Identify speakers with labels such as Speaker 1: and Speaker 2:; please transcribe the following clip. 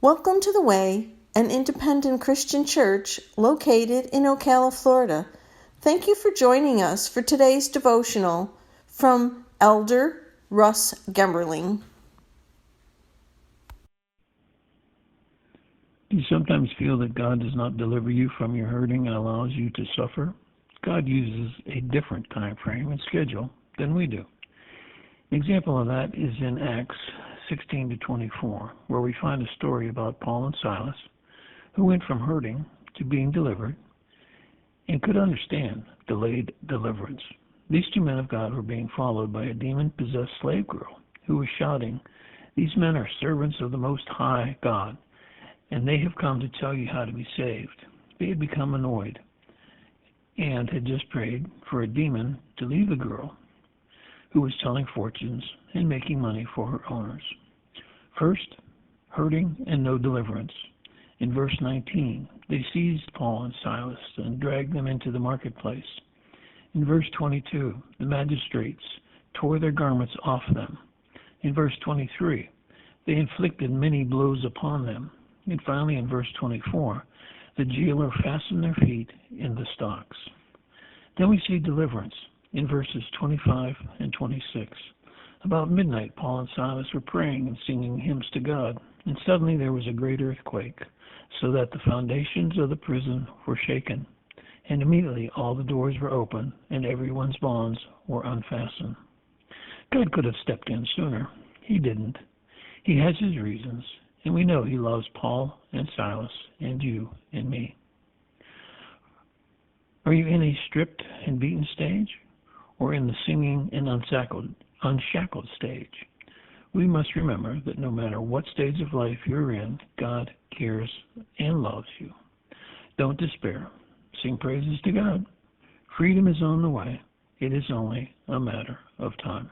Speaker 1: Welcome to The Way, an independent Christian church located in Ocala, Florida. Thank you for joining us for today's devotional from Elder Russ Gemberling.
Speaker 2: Do you sometimes feel that God does not deliver you from your hurting and allows you to suffer? God uses a different time frame and schedule than we do. An example of that is in Acts 16 to 24, where we find a story about Paul and Silas, who went from hurting to being delivered and could understand delayed deliverance. These two men of God were being followed by a demon-possessed slave girl who was shouting, "These men are servants of the Most High God, and they have come to tell you how to be saved." They had become annoyed and had just prayed for a demon to leave the girl, who was telling fortunes and making money for her owners. First, hurting and no deliverance. In verse 19, they seized Paul and Silas and dragged them into the marketplace. In verse 22, the magistrates tore their garments off them. In verse 23, they inflicted many blows upon them. And finally, in verse 24, the jailer fastened their feet in the stocks. Then we see deliverance in verses 25 and 26. About midnight, Paul and Silas were praying and singing hymns to God, and suddenly there was a great earthquake, so that the foundations of the prison were shaken. And immediately all the doors were open, and everyone's bonds were unfastened. God could have stepped in sooner. He didn't. He has his reasons, and we know he loves Paul and Silas and you and me. Are you in a stripped and beaten stage, or in the singing and unshackled stage? We must remember that no matter what stage of life you're in, God cares and loves you. Don't despair. Sing praises to God. Freedom is on the way. It is only a matter of time.